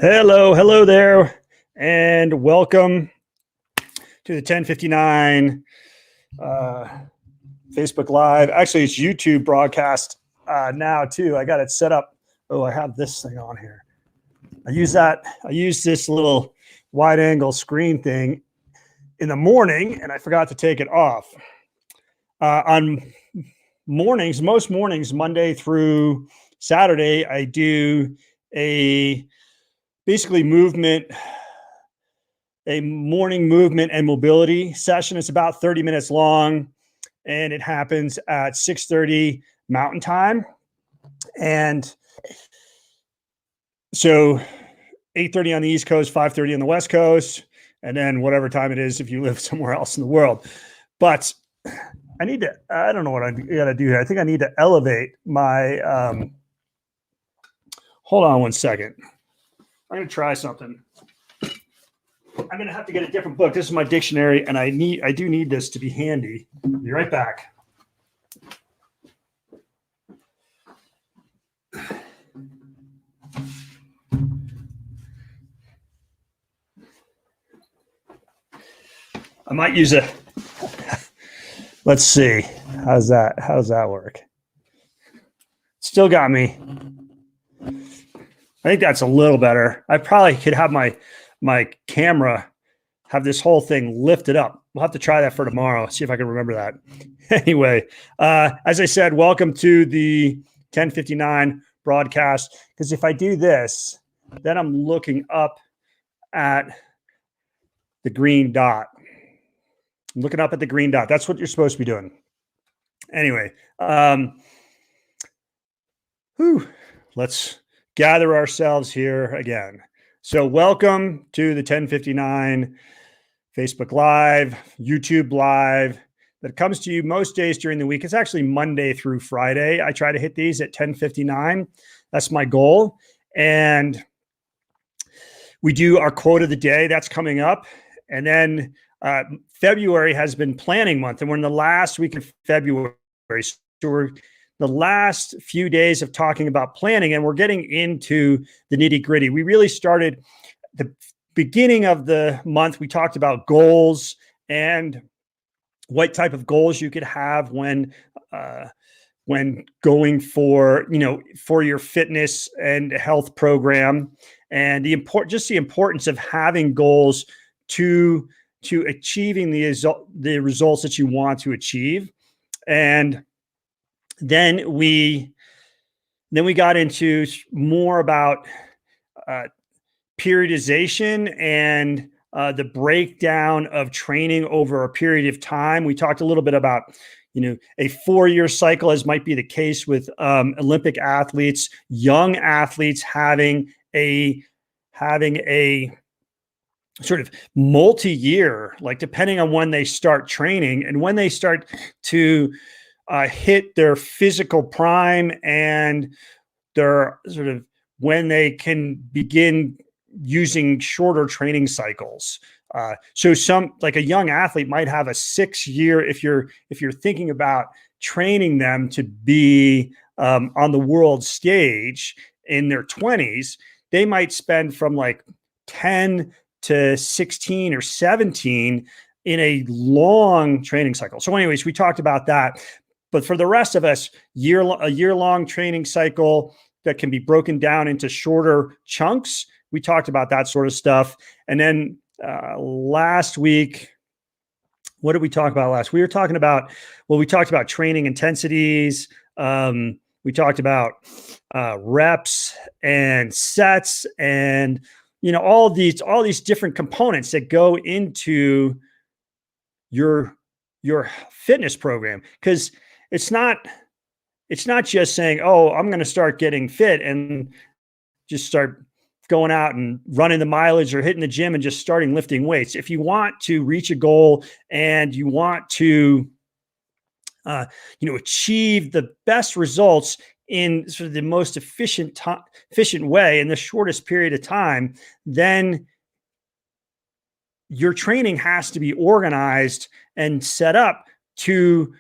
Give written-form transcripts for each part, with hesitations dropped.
Hello there, and welcome to the 1059 Facebook Live. Actually, it's YouTube broadcast now too. I got it set up. Oh, I have this thing on here. I use this little wide angle screen thing in the morning, and I forgot to take it off. On mornings, most mornings, Monday through Saturday, I do a morning movement and mobility session. It's about 30 minutes long, and it happens at 6:30 Mountain Time. And so 8:30 on the East Coast, 5:30 on the West Coast, and then whatever time it is if you live somewhere else in the world. But I don't know what I got to do here. I think I need to elevate my, hold on one second. I'm going to try something. I'm going to have to get a different book. This is my dictionary, and I do need this to be handy. Be right back. I might use let's see. How's that work? Still got me. I think that's a little better. I probably could have my camera have this whole thing lifted up. We'll have to try that for tomorrow. See if I can remember that. Anyway, as I said, welcome to the 1059 broadcast. Because if I do this, then I'm looking up at the green dot. I'm looking up at the green dot. That's what you're supposed to be doing. Anyway, let's gather ourselves here again. So welcome to the 1059 Facebook Live, YouTube Live that comes to you most days during the week. It's actually Monday through Friday. I try to hit these at 1059. That's my goal. And we do our quote of the day. That's coming up. And then February has been planning month, and we're in the last week of February. So we're the last few days of talking about planning, and we're getting into the nitty gritty. We really started the beginning of the month. We talked about goals and what type of goals you could have when going for your fitness and health program, and the importance of having goals to achieving the results that you want to achieve. And then we got into more about periodization and the breakdown of training over a period of time. We talked a little bit about, a 4-year cycle, as might be the case with Olympic athletes, young athletes having a sort of multi-year, like depending on when they start training and when they start to hit their physical prime and their sort of when they can begin using shorter training cycles. So some, like a young athlete might have a 6-year, if you're thinking about training them to be on the world stage in their 20s, they might spend from like 10 to 16 or 17 in a long training cycle. So anyways, we talked about that. But for the rest of us, a year-long training cycle that can be broken down into shorter chunks. We talked about that sort of stuff. And then last week, what did we talk about last? We talked about training intensities. We talked about reps and sets, and all these different components that go into your fitness program. Because it's not just saying, oh, I'm going to start getting fit and just start going out and running the mileage or hitting the gym and just starting lifting weights. If you want to reach a goal and you want to achieve the best results in sort of the most efficient way in the shortest period of time, then your training has to be organized and set up to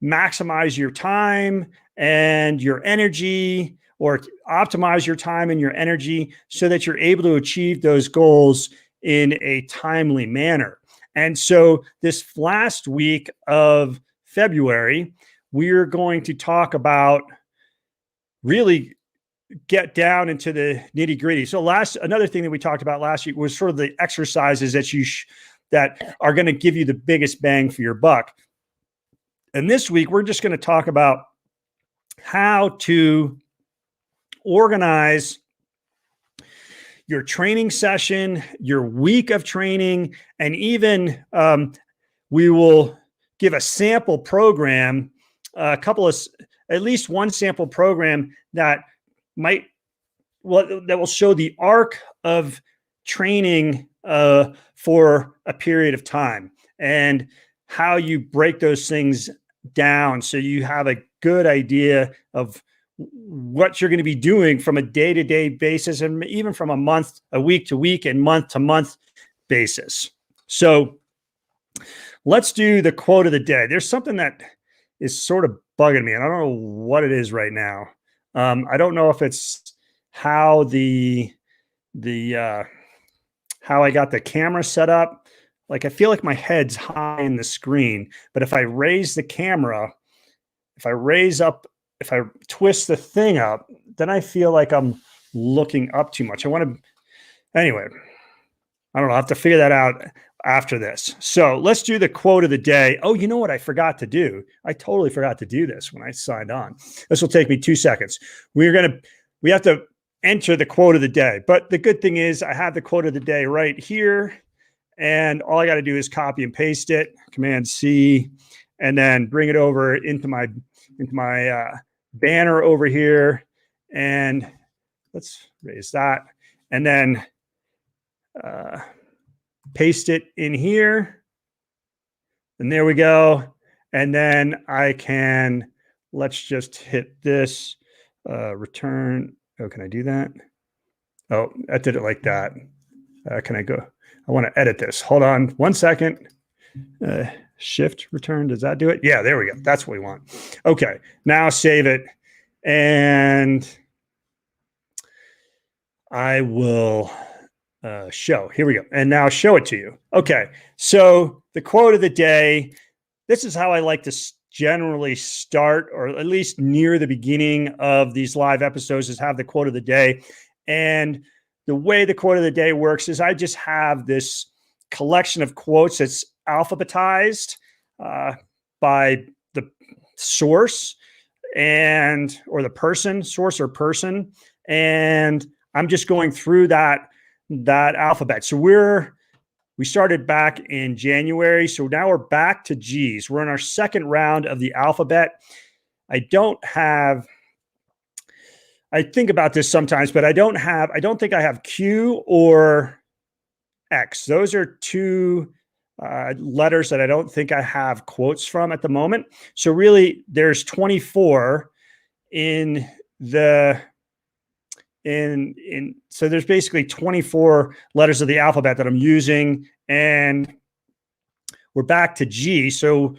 maximize your time and your energy or optimize your time and your energy so that you're able to achieve those goals in a timely manner. And so this last week of February, we're going to talk about really get down into the nitty gritty. So another thing that we talked about last week was sort of the exercises that that are going to give you the biggest bang for your buck. And this week, we're just going to talk about how to organize your training session, your week of training, and even we will give a sample program, at least one sample program that will show the arc of training for a period of time and how you break those things down so you have a good idea of what you're going to be doing from a day-to-day basis and even from a week-to-week and month-to-month basis. So let's do the quote of the day. There's something that is sort of bugging me, and I don't know what it is right now. I don't know if it's how how I got the camera set up. Like, I feel like my head's high in the screen, but if I raise the camera, if I twist the thing up, then I feel like I'm looking up too much. Anyway, I don't know. I'll have to figure that out after this. So let's do the quote of the day. Oh, you know what I forgot to do? I totally forgot to do this when I signed on. This will take me 2 seconds. We have to enter the quote of the day. But the good thing is I have the quote of the day right here. And all I got to do is copy and paste it, Command C, and then bring it over into my banner over here. And let's raise that. And then paste it in here. And there we go. And then let's just hit this, return. Oh, can I do that? Oh, I did it like that. Can I go? I want to edit this. Hold on 1 second. Shift return. Does that do it? Yeah, there we go. That's what we want. Okay. Now save it. And I will show. Here we go. And now show it to you. Okay. So the quote of the day, this is how I like to generally start, or at least near the beginning of these live episodes, is have the quote of the day. And the way the quote of the day works is I just have this collection of quotes that's alphabetized by the source or the person, source or person. And I'm just going through that alphabet. So we started back in January. So now we're back to G's. We're in our second round of the alphabet. I think about this sometimes, but I don't think I have Q or X. Those are two letters that I don't think I have quotes from at the moment. So really there's 24 so there's basically 24 letters of the alphabet that I'm using, and we're back to G. So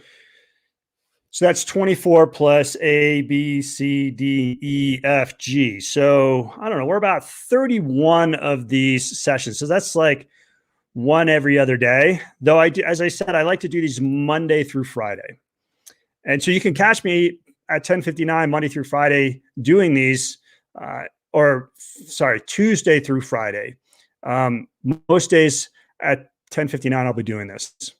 that's 24 plus A, B, C, D, E, F, G. So I don't know. We're about 31 of these sessions. So that's like one every other day. Though as I said, I like to do these Monday through Friday. And so you can catch me at 10:59 Monday through Friday doing these, Tuesday through Friday. Most days at 10:59, I'll be doing this.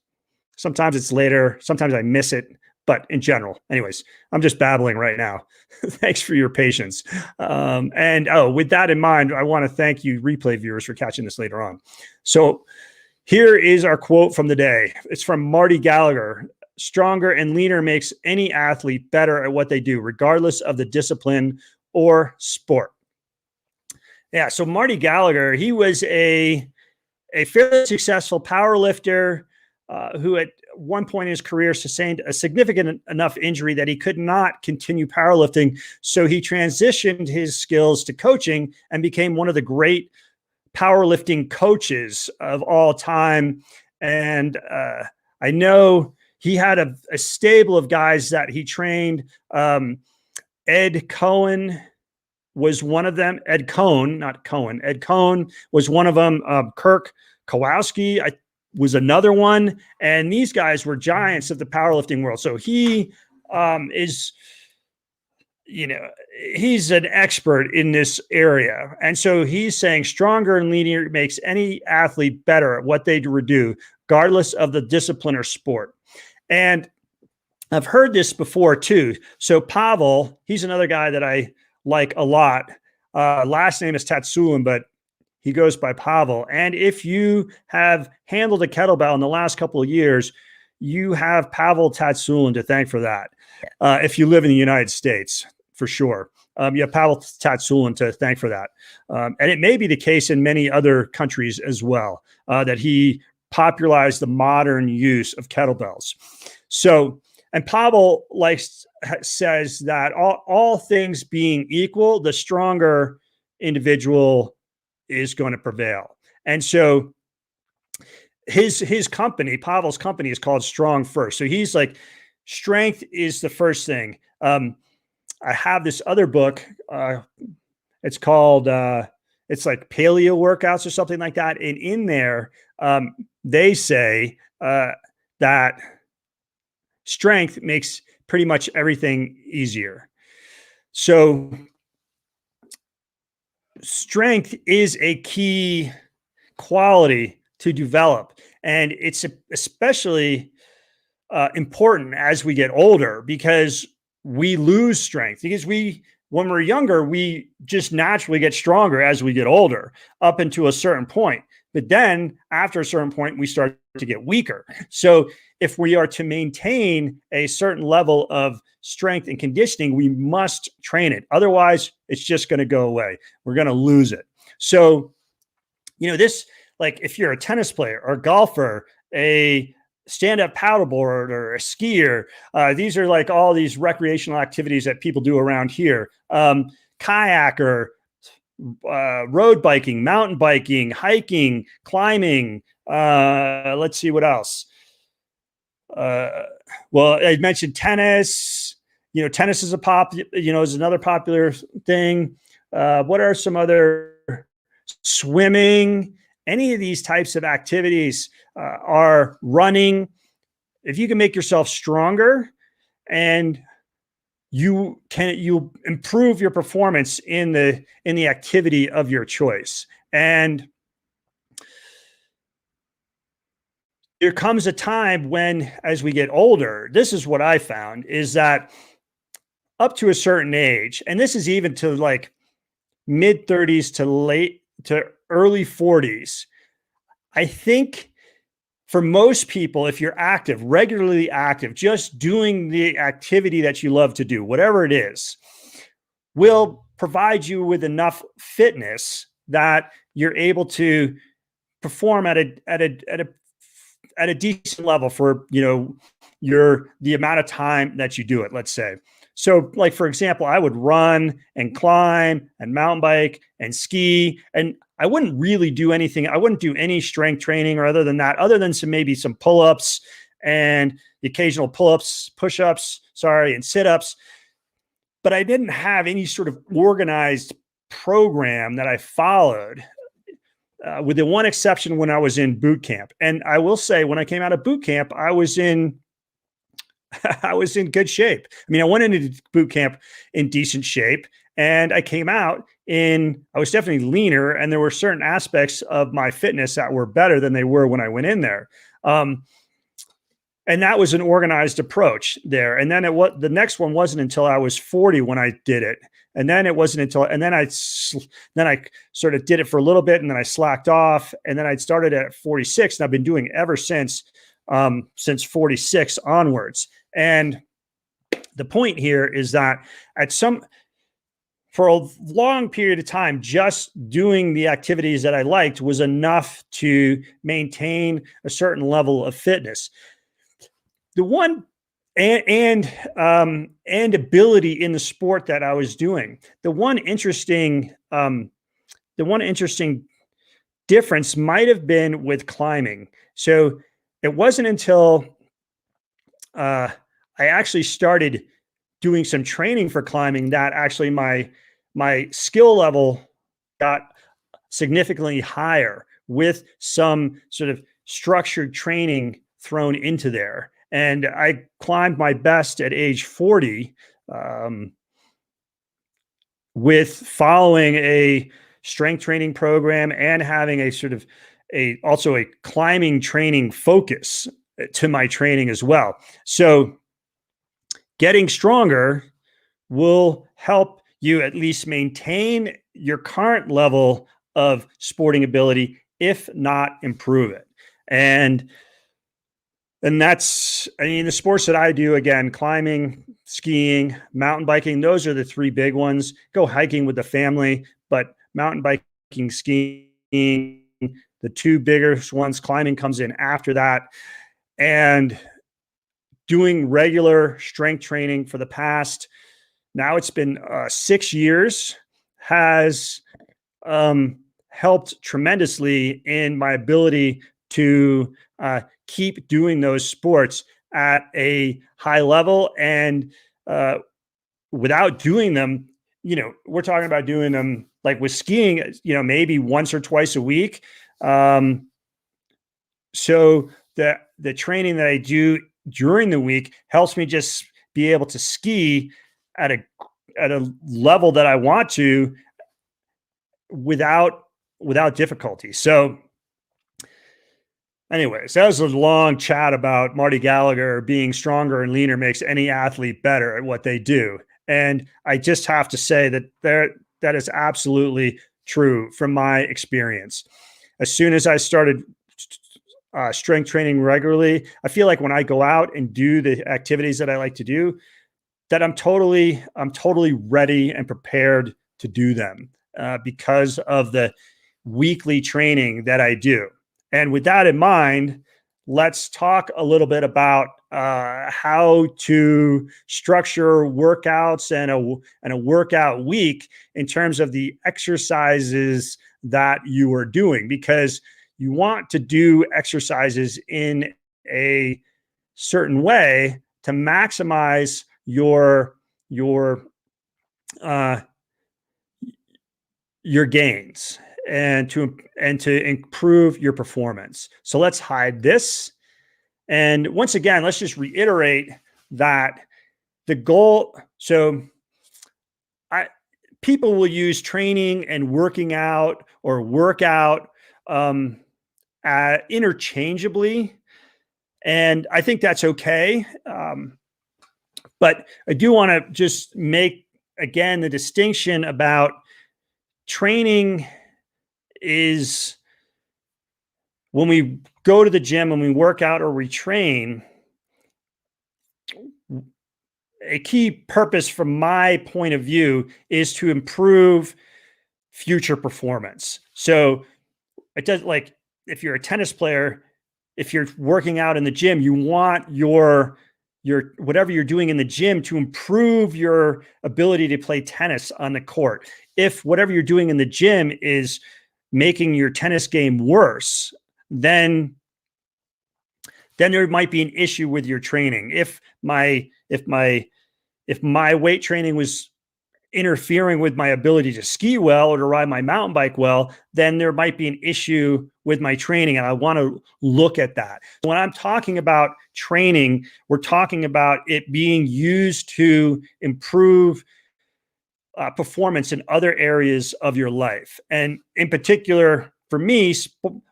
Sometimes it's later. Sometimes I miss it. But in general, anyways, I'm just babbling right now. Thanks for your patience. With that in mind, I want to thank you, replay viewers, for catching this later on. So here is our quote from the day. It's from Marty Gallagher. Stronger and leaner makes any athlete better at what they do, regardless of the discipline or sport. Yeah, so Marty Gallagher, he was a fairly successful power lifter who at one point in his career sustained a significant enough injury that he could not continue powerlifting. So he transitioned his skills to coaching and became one of the great powerlifting coaches of all time. And I know he had a stable of guys that he trained. Ed Cohen, was one of them. Ed Cohn, not Cohen. Ed Cohn was one of them. Kirk Kowalski was another one. And these guys were giants of the powerlifting world. So he is, he's an expert in this area. And so he's saying stronger and leaner makes any athlete better at what they do, regardless of the discipline or sport. And I've heard this before too. So Pavel, he's another guy that I like a lot. Last name is Tatsulin, but he goes by Pavel. And if you have handled a kettlebell in the last couple of years, you have Pavel Tatsulin to thank for that. If you live in the United States, for sure. You have Pavel Tatsulin to thank for that. And it may be the case in many other countries as well, that he popularized the modern use of kettlebells. So, and Pavel says that all things being equal, the stronger individual is going to prevail. And so his company, Pavel's company, is called Strong First. So he's like, strength is the first thing. I have this other book. It's called, it's like paleo workouts or something like that. And in there, they say that strength makes pretty much everything easier. So strength is a key quality to develop. And it's especially important as we get older, because we lose strength. Because when we're younger, we just naturally get stronger as we get older up into a certain point. But then after a certain point, we start to get weaker. So if we are to maintain a certain level of strength and conditioning, we must train it. Otherwise, it's just going to go away. We're going to lose it. So, this, like if you're a tennis player or a golfer, a stand-up paddleboard or a skier, these are like all these recreational activities that people do around here. Kayaker, road biking, mountain biking, hiking, climbing. Let's see what else. Well, I mentioned tennis. Tennis is is another popular thing. What are some other? Swimming. Any of these types of activities are running. If you can make yourself stronger, and you improve your performance in the activity of your choice. And there comes a time when, as we get older, this is what I found, is that up to a certain age, and this is even to like mid 30s to early 40s, I think for most people, if you're active, regularly active, just doing the activity that you love to do, whatever it is, will provide you with enough fitness that you're able to perform at a decent level for the amount of time that you do it, let's say. So, like, for example, I would run and climb and mountain bike and ski, and I wouldn't really do anything. I wouldn't do any strength training or other than maybe some pull-ups and the occasional pull-ups, push-ups, and sit-ups. But I didn't have any sort of organized program that I followed, with the one exception when I was in boot camp. And I will say, when I came out of boot camp, I was in good shape. I mean, I went into boot camp in decent shape, and I came out I was definitely leaner, and there were certain aspects of my fitness that were better than they were when I went in there. And that was an organized approach there. And then the next one wasn't until I was 40 when I did it. And then it wasn't until, and then I sort of did it for a little bit, and then I slacked off, and then I started at 46, and I've been doing it ever since 46 onwards. And the point here is that for a long period of time, just doing the activities that I liked was enough to maintain a certain level of fitness. The one and ability in the sport that I was doing. The one interesting difference might have been with climbing. So it wasn't until I actually started doing some training for climbing that actually my my skill level got significantly higher with some sort of structured training thrown into there. And I climbed my best at age 40 um, with following a strength training program and having a sort of also a climbing training focus to my training as well. So getting stronger will help you at least maintain your current level of sporting ability, if not improve it. And that's, I mean, the sports that I do, again, climbing, skiing, mountain biking, those are the three big ones. Go hiking with the family, but mountain biking, skiing, the two biggest ones. Climbing comes in after that. And doing regular strength training for the past, now it's been 6 years, has helped tremendously in my ability to keep doing those sports at a high level. And without doing them, we're talking about doing them like with skiing, maybe once or twice a week. So the training that I do during the week helps me just be able to ski at a level that I want to without difficulty. So anyways, that was a long chat about Marty Gallagher being stronger and leaner makes any athlete better at what they do. And I just have to say that is absolutely true from my experience. As soon as I started strength training regularly, I feel like when I go out and do the activities that I like to do, that I'm totally ready and prepared to do them because of the weekly training that I do. And with that in mind, let's talk a little bit about how to structure workouts and a workout week in terms of the exercises that you are doing, because you want to do exercises in a certain way to maximize your uh, your gains and to improve your performance. So let's hide this. And once again, let's just reiterate that the goal. So people will use training and working out or workout interchangeably. And I think that's okay. But I do want to just make, again, the distinction about training is when we go to the gym and we work out or we train, a key purpose from my point of view is to improve future performance. So it does, like if you're a tennis player, if you're working out in the gym, you want your whatever you're doing in the gym to improve your ability to play tennis on the court. If whatever you're doing in the gym is making your tennis game worse, then there might be an issue with your training. If my weight training was interfering with my ability to ski well or to ride my mountain bike well, then there might be an issue with my training. And I want to look at that. When I'm talking about training, we're talking about it being used to improve performance in other areas of your life. And in particular, for me,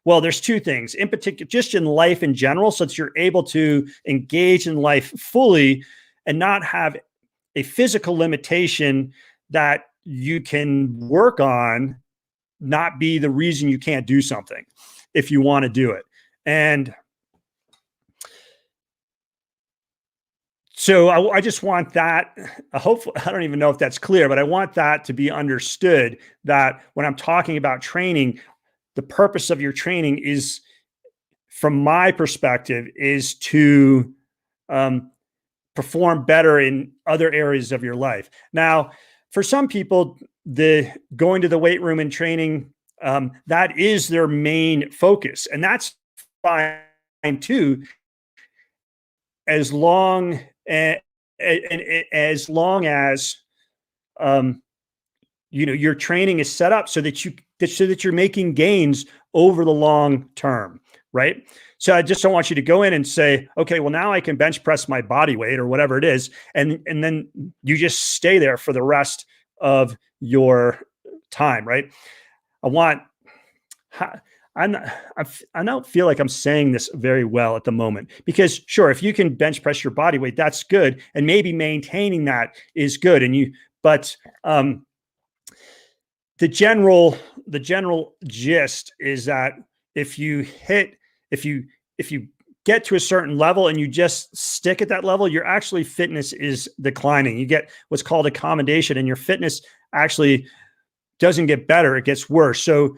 well, there's two things in particular, just in life in general, so that you're able to engage in life fully and not have a physical limitation that you can work on not be the reason you can't do something if you want to do it. And so I just want that, hopefully, I don't even know if that's clear, but I want that to be understood, that when I'm talking about training, the purpose of your training is, from my perspective, is to perform better in other areas of your life. Now, for some people, the going to the weight room and training, that is their main focus, and that's fine too, as long as as long as your training is set up so that you're making gains over the long term, right? So I just don't want you to go in and say, okay, well, now I can bench press my body weight or whatever it is, and then you just stay there for the rest of your time, right? I want I'm not, I don't feel like I'm saying this very well at the moment, because sure, if you can bench press your body weight, that's good, and maybe maintaining that is good. But the general gist is that if you if you get to a certain level and you just stick at that level, your actually fitness is declining. You get what's called accommodation, and your fitness actually doesn't get better, it gets worse. So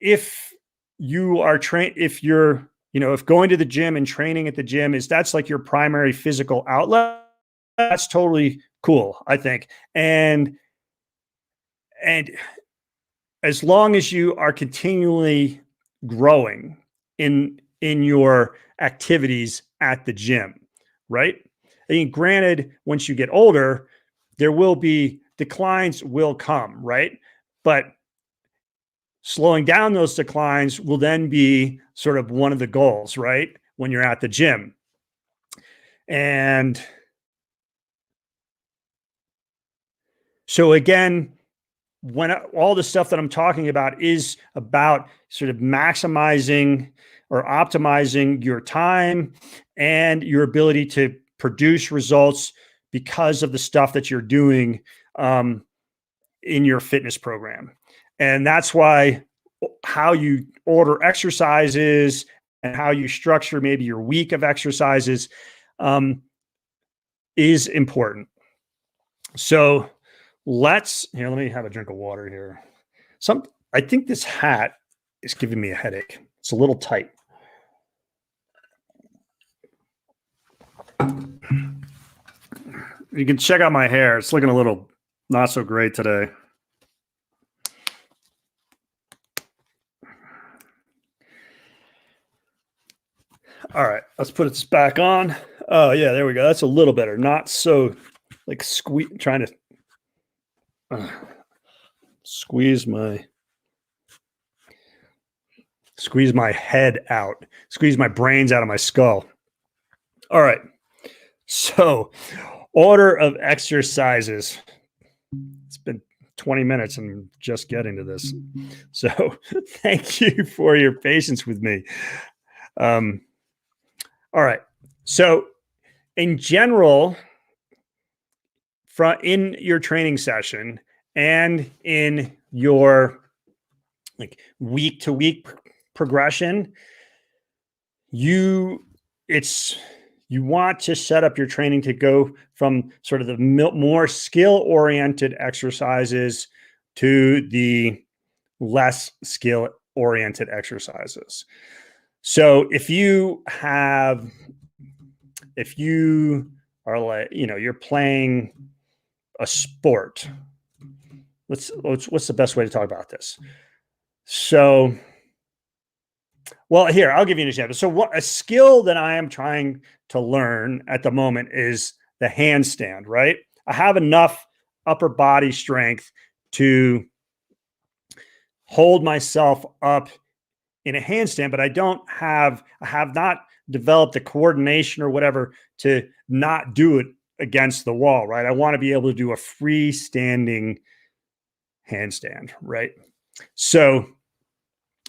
if you are trained, if you're, if going to the gym and training at the gym that's like your primary physical outlet, that's totally cool, I think. And as long as you are continually growing in your activities at the gym, right? I mean, granted, once you get older, there will be declines will come, right? But slowing down those declines will then be sort of one of the goals, right? When you're at the gym. And so again, when all the stuff that I'm talking about is about sort of maximizing or optimizing your time and your ability to produce results because of the stuff that you're doing in your fitness program. And that's why how you order exercises and how you structure maybe your week of exercises is important. So let me have a drink of water here. I think this hat is giving me a headache. It's a little tight. You can check out my hair. It's looking a little not so great today. All right, let's put this back on. Oh yeah, there we go. That's a little better. Not so like trying to squeeze my head out, squeeze my brains out of my skull. All right. So, order of exercises. It's been 20 minutes and I'm just getting to this. So, thank you for your patience with me. All right. So, in general, in your training session and in your like week to week progression, you want to set up your training to go from sort of the more skill oriented exercises to the less skill oriented exercises. So if you are like, you're playing a sport, what's the best way to talk about this? So, well, here, I'll give you an example. So a skill that I am trying to learn at the moment is the handstand, right? I have enough upper body strength to hold myself up in a handstand, but I have not developed the coordination or whatever to not do it against the wall, right? I want to be able to do a freestanding handstand, right? So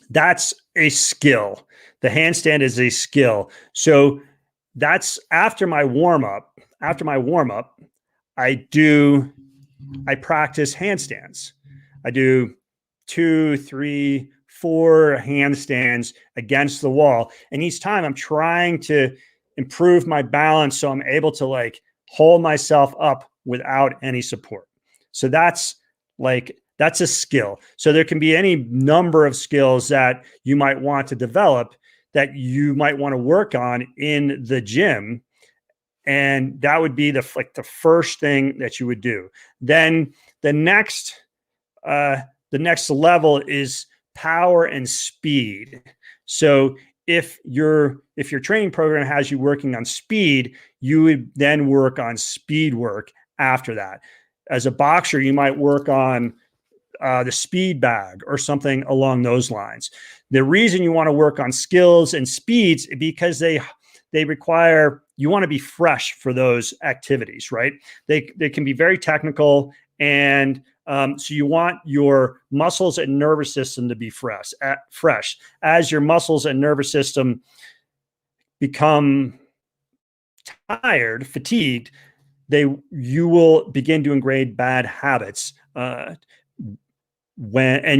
that's a skill. The handstand is a skill. So that's after my warm up. After my warm up, I practice handstands. I do 2, 3, 4 handstands against the wall. And each time I'm trying to improve my balance so I'm able to like hold myself up without any support. So that's a skill. So there can be any number of skills that you might want to develop that you might want to work on in the gym. And that would be the first thing that you would do. Then the next level is power and speed. So if your training program has you working on speed, you would then work on speed work after that. As a boxer, you might work on the speed bag or something along those lines. The reason you want to work on skills and speeds because they require, you want to be fresh for those activities, right? They can be very technical, and so you want your muscles and nervous system to be fresh. As your muscles and nervous system become tired, fatigued, you will begin to ingrain bad habits and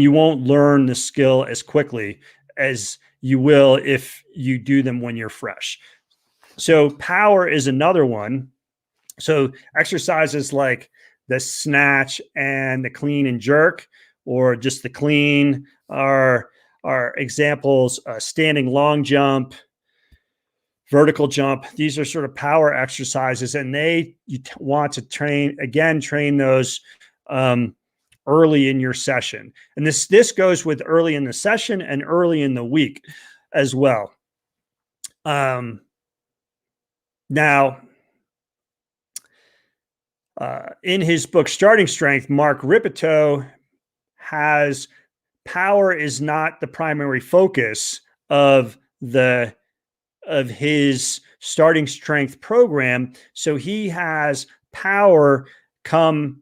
you won't learn the skill as quickly as you will if you do them when you're fresh. So power is another one. So exercises like the snatch and the clean and jerk, or just the clean, are examples. Standing long jump, vertical jump. These are sort of power exercises, and you want to train those early in your session. And this goes with early in the session and early in the week as well. Now, in his book Starting Strength, Mark Ripito has power is not the primary focus of his Starting Strength program. So he has power come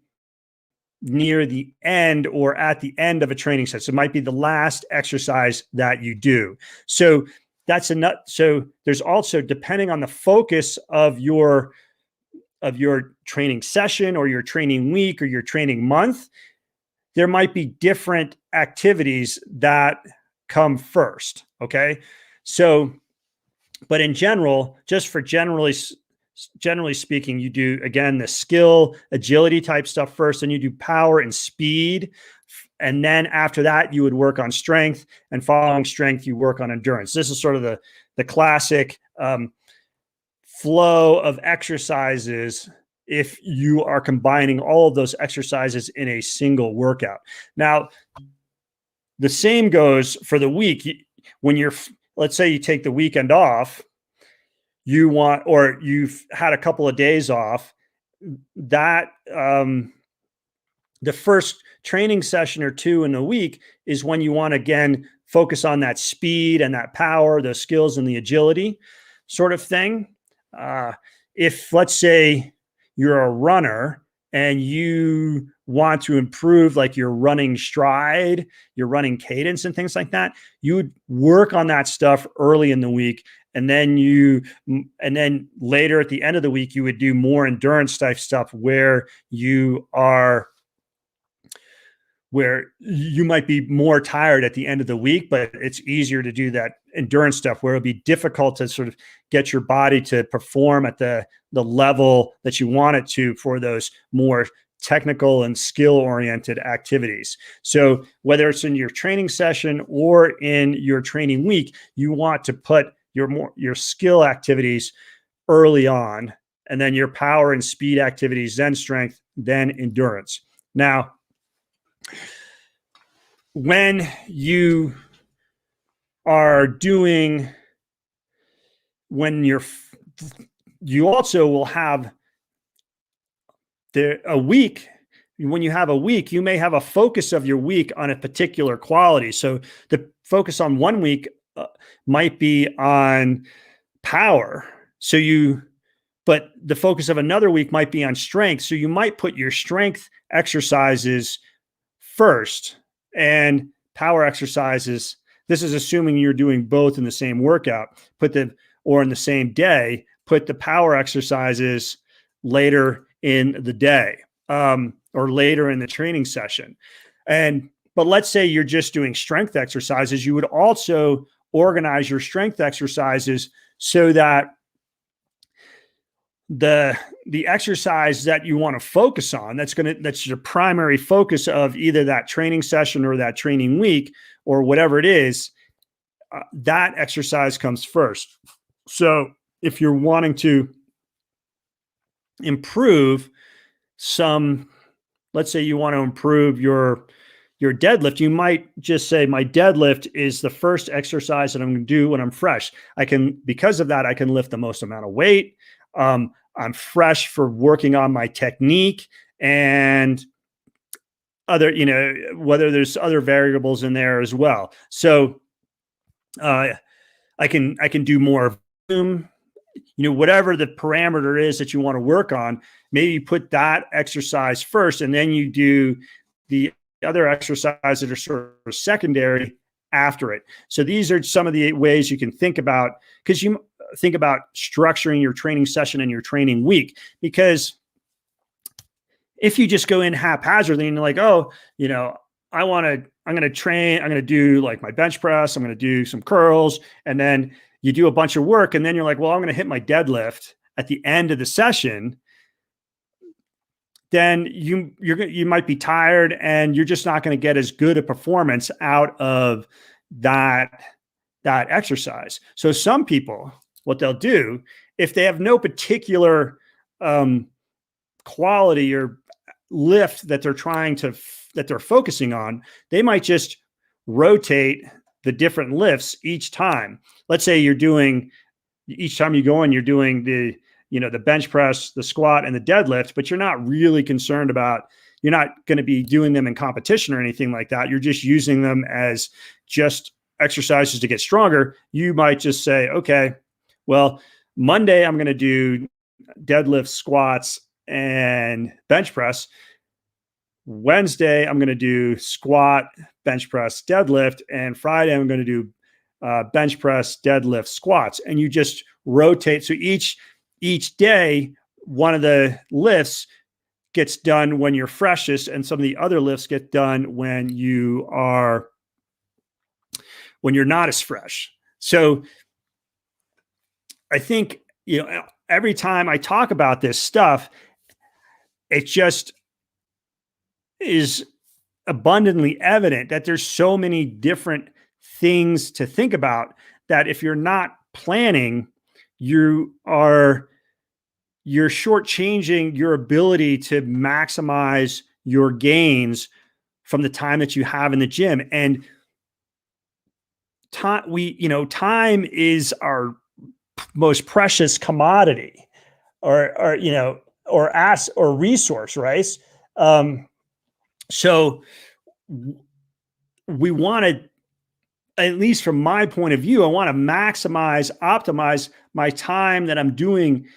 near the end or at the end of a training set. So it might be the last exercise that you do. So that's enough. So there's also, depending on the focus of your training session or your training week or your training month, there might be different activities that come first. Okay. So, but in general, just for generally speaking, you do, again, the skill, agility type stuff first, and you do power and speed. And then after that, you would work on strength, and following strength, you work on endurance. This is sort of the classic flow of exercises if you are combining all of those exercises in a single workout. Now, the same goes for the week. When let's say you take the weekend off, or you've had a couple of days off, that the first training session or two in the week is when you want to, again, focus on that speed and that power, the skills and the agility sort of thing. If, let's say, you're a runner and you want to improve like your running stride, your running cadence and things like that, you would work on that stuff early in the week. And then later at the end of the week, you would do more endurance type stuff where you might be more tired at the end of the week, but it's easier to do that endurance stuff where it'll be difficult to sort of get your body to perform at the level that you want it to for those more technical and skill-oriented activities. So whether it's in your training session or in your training week, you want to put your skill activities early on, and then your power and speed activities, then strength, then endurance. Now, when you also will have a week. When you have a week, you may have a focus of your week on a particular quality. So the focus on one week might be on power. But the focus of another week might be on strength. So you might put your strength exercises first and power exercises. This is assuming you're doing both in the same workout, or in the same day. Put the power exercises later in the day, or later in the training session. But let's say you're just doing strength exercises. You would also organize your strength exercises so that the exercise that you want to focus on, that's your primary focus of either that training session or that training week or whatever it is, that exercise comes first. So if you're wanting to improve let's say you want to improve your deadlift, you might just say, my deadlift is the first exercise that I'm going to do when I'm fresh. Because of that, I can lift the most amount of weight. I'm fresh for working on my technique, and other, whether there's other variables in there as well. So I can do more volume, whatever the parameter is that you want to work on. Maybe you put that exercise first, and then you do the other exercises that are sort of secondary after it. So these are some of the ways you can think about, because you think about structuring your training session and your training week. Because if you just go in haphazardly and you're like, oh, I'm going to train, I'm going to do like my bench press, I'm going to do some curls, and then you do a bunch of work, and then you're like, well, I'm going to hit my deadlift at the end of the session. Then you might be tired, and you're just not going to get as good a performance out of that exercise. So some people, what they'll do, if they have no particular quality or lift that they're focusing on, they might just rotate the different lifts each time. Let's say each time you go in, you're doing the bench press, the squat, and the deadlift, but you're not really concerned about, you're not going to be doing them in competition or anything like that. You're just using them as just exercises to get stronger. You might just say, okay, well, Monday I'm going to do deadlift, squats, and bench press. Wednesday I'm going to do squat, bench press, deadlift, and Friday I'm going to do bench press, deadlift, squats. And you just rotate. So each day, one of the lifts gets done when you're freshest, and some of the other lifts get done when you're not as fresh. So I think, every time I talk about this stuff, it just is abundantly evident that there's so many different things to think about, that if you're not planning, you're shortchanging your ability to maximize your gains from the time that you have in the gym. And time is our most precious commodity, or resource, right? So we want to, at least from my point of view, I want to optimize my time that I'm doing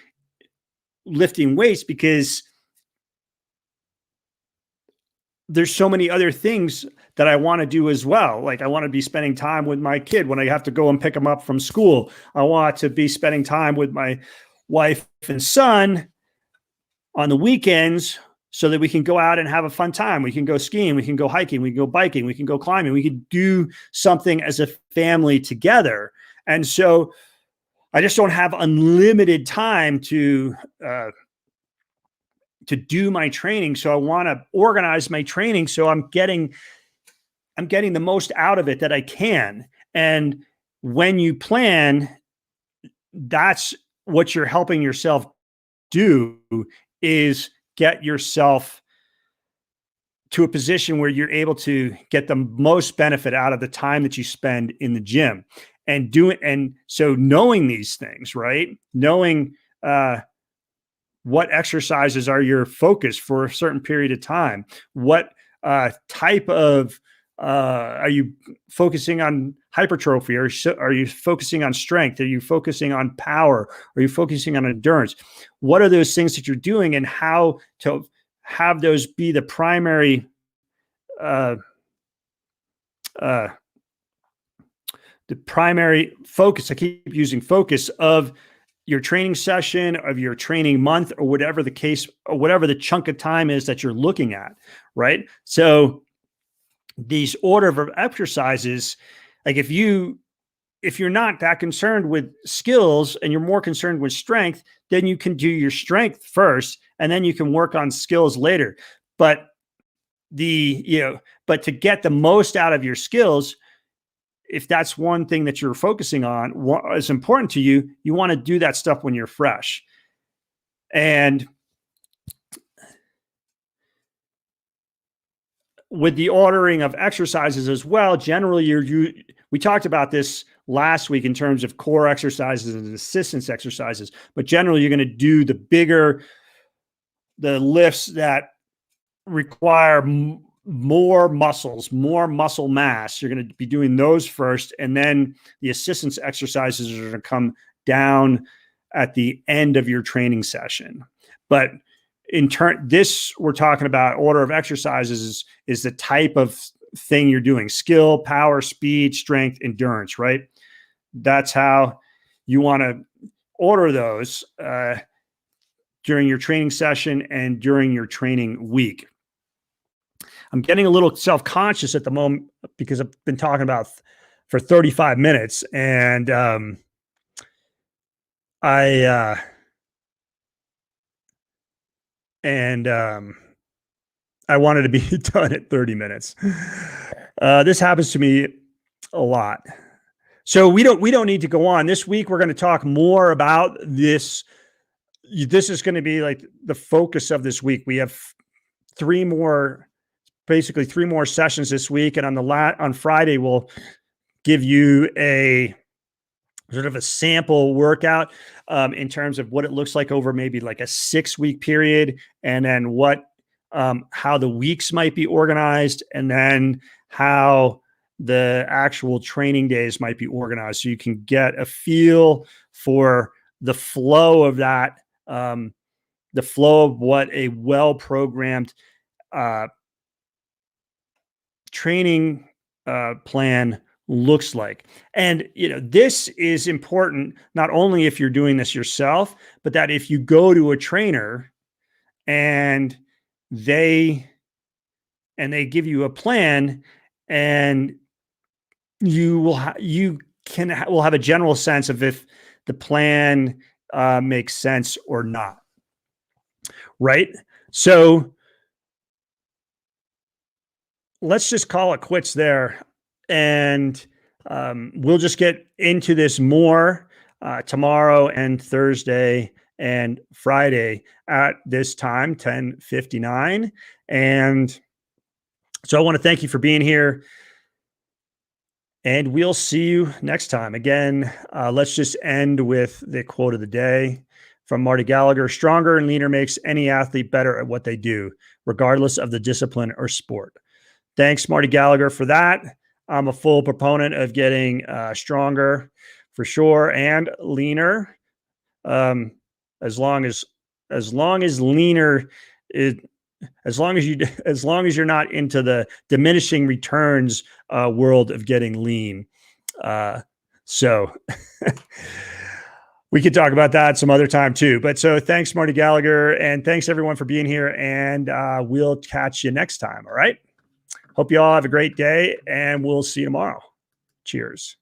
lifting weights, because there's so many other things that I want to do as well. Like, I want to be spending time with my kid when I have to go and pick him up from school. I want to be spending time with my wife and son on the weekends, so that we can go out and have a fun time. We can go skiing, we can go hiking, we can go biking, we can go climbing, we can do something as a family together. And so I just don't have unlimited time to do my training. So I want to organize my training so I'm getting the most out of it that I can. And when you plan, that's what you're helping yourself do, is get yourself to a position where you're able to get the most benefit out of the time that you spend in the gym. And so knowing these things, right? Knowing what exercises are your focus for a certain period of time. What type of are you focusing on hypertrophy? Or are you focusing on strength? Are you focusing on power? Are you focusing on endurance? What are those things that you're doing, and how to have those be the primary focus? I keep using focus of your training session, of your training month, or whatever the case, or whatever the chunk of time is that you're looking at, right? So these order of exercises, like if you're not that concerned with skills and you're more concerned with strength, then you can do your strength first, and then you can work on skills later. But to get the most out of your skills, if that's one thing that you're focusing on, what is important to you, you want to do that stuff when you're fresh. And with the ordering of exercises as well, generally we talked about this last week in terms of core exercises and assistance exercises, but generally you're going to do the lifts that require more muscles, more muscle mass. You're going to be doing those first, and then the assistance exercises are going to come down at the end of your training session. But in turn, this we're talking about order of exercises is the type of thing you're doing: skill, power, speed, strength, endurance, right? That's how you want to order those during your training session and during your training week. I'm getting a little self-conscious at the moment because I've been talking about for 35 minutes, and I wanted to be done at 30 minutes. This happens to me a lot. So we don't need to go on. This week we're going to talk more about this. This is going to be like the focus of this week. We have basically three more sessions this week, and on Friday we'll give you a sort of a sample workout in terms of what it looks like over maybe like a 6-week period, and then how the weeks might be organized, and then how the actual training days might be organized, so you can get a feel for the flow of that, the flow of what a well-programmed training plan looks like. And this is important not only if you're doing this yourself, but that if you go to a trainer and they give you a plan, and you will have a general sense of if the plan makes sense or not, right? So let's just call it quits there, and we'll just get into this more tomorrow and Thursday and Friday at this time, 10:59. And so I want to thank you for being here, and we'll see you next time. Again, let's just end with the quote of the day from Marty Gallagher: "Stronger and leaner makes any athlete better at what they do, regardless of the discipline or sport." Thanks, Marty Gallagher, for that. I'm a full proponent of getting stronger for sure, and leaner. As long as leaner is, as long as you're not into the diminishing returns world of getting lean. So we could talk about that some other time too. But so thanks, Marty Gallagher, and thanks everyone for being here, and we'll catch you next time. All right. Hope you all have a great day, and we'll see you tomorrow. Cheers.